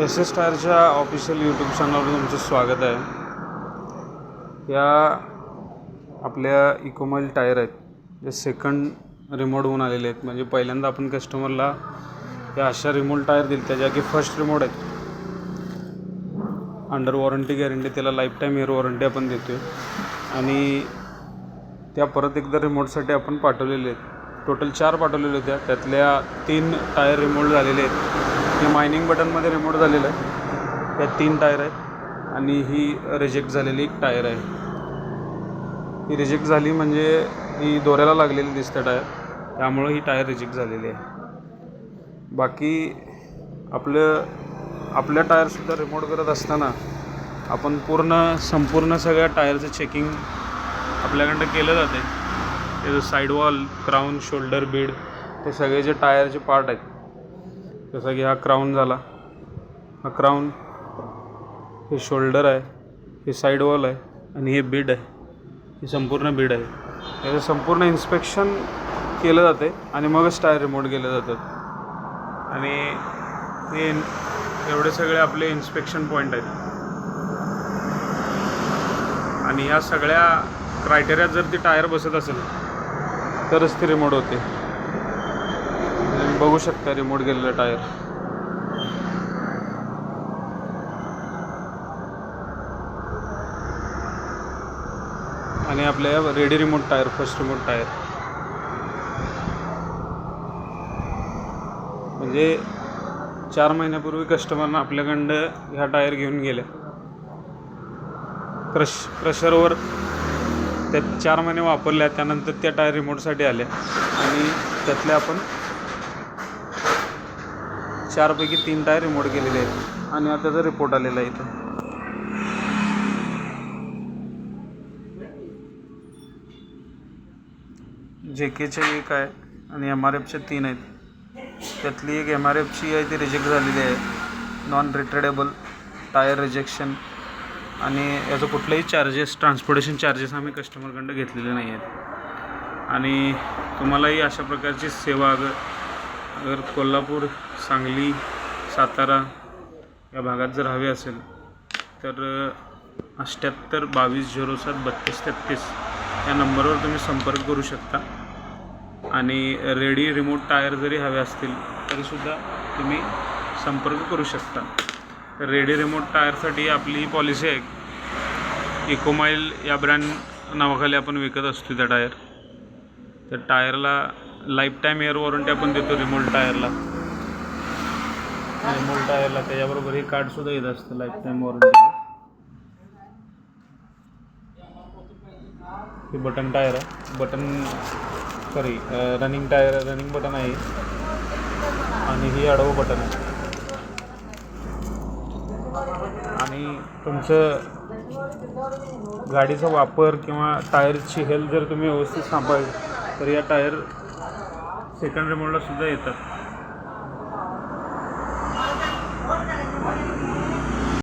S S टायरच्या official YouTube चॅनलवर तुमचं स्वागत आहे. या आपल्या इकोमाइल टायर आहेत जे सेकंड रिमोट होऊन आलेले आहेत. म्हणजे पहिल्यांदा आपण कस्टमरला या अशा रिमोट टायर दिले त्या की फर्स्ट रिमोट आहेत. अंडर वॉरंटी गॅरंटी, त्याला लाईफ टाईम एअर वॉरंटी आपण देतो आहे. आणि त्या परत एकदा रिमोटसाठी आपण पाठवलेले आहेत. टोटल 4 पाठवलेले होत्या, त्यातल्या 3 टायर रिमोट झालेले आहेत. हे मायनिंग बटनमध्ये रिमोट झालेलं आहे. या 3 टायर आहेत आणि ही रिजेक्ट झालेली एक टायर आहे. ही रिजेक्ट झाली म्हणजे ही दोऱ्याला लागलेली दिसते टायर, त्यामुळं ही टायर रिजेक्ट झालेली आहे. बाकी आपल्या टायरसुद्धा रिमोट करत असताना आपण संपूर्ण सगळ्या टायरचं चेकिंग आपल्याकडं केलं जाते. त्याचं साईडवॉल, क्राऊन, शोल्डर बीड, ते सगळे जे टायरचे पार्ट आहेत, जसं की हा क्राऊन झाला, हा क्राऊन, हे शोल्डर आहे, हे साईडवॉल आहे आणि हे बीड आहे, ही संपूर्ण बीड आहे. याचं संपूर्ण इन्स्पेक्शन केलं जाते आणि मगच टायर रिमोट केले जातात. आणि हे एवढे सगळे आपले इन्स्पेक्शन पॉईंट आहेत. आणि या सगळ्या क्रायटेरियात जर ती टायर बसत असेल तरच ती रिमोट होते. बघू शकता रिमोट गेलेलं टायर. आणि आपल्या ready remote tyre, first remote tyre, म्हणजे 4 महिन्यापूर्वी कस्टमरनं आपल्याकडं ह्या टायर घेऊन गेल्या. क्रशरवर त्या 4 महिने वापरल्या, त्यानंतर त्या टायर रिमोटसाठी आल्या आणि त्यातल्या आपण 4 पैकी 3 टायर रिमोट केलेले आहेत. आणि आता त्याचा रिपोर्ट आलेला आहे इथं. JKचे 1 आहे आणि MRFचे 3 आहेत. त्यातली एक MRFची आहे ती रिजेक्ट झालेली आहे, नॉन रिटर्नेबल टायर रिजेक्शन. आणि याचं कुठलंही ट्रान्सपोर्टेशन चार्जेस आम्ही कस्टमरकडं घेतलेले नाही आहेत. आणि तुम्हालाही अशा प्रकारची सेवा अगर कोल्हापूर, सांगली, सातारा या भागात जर हवी असेल तर 78 22 07 32 33 या नंबरवर तुम्ही संपर्क करू शकता. आणि रेडी रिमोट टायर जरी हवे असतील तरीसुद्धा तुम्ही संपर्क करू शकता. रेडी रिमोट टायरसाठी आपली पॉलिसी आहे, इकोमाइल या ब्रँड नावाखाली आपण विकत असतो त्या टायर. त्या टायरला लाईफ टाईम एअर वॉरंटी आपण देतो. रिमोट टायरला त्याच्याबरोबर हे कार्डसुद्धा येत असतं लाईफ टाईम वॉरंटी. हे बटन टायर आहे, रनिंग टायर, रनिंग बटन आहे. आणि ही आडवं बटन आहे. आणि तुमचं गाडीचा वापर किंवा टायरची हेल्थ जर तुम्ही व्यवस्थित सांभाळली तर या टायर सेकंड रिमोटला सुद्धा येतात.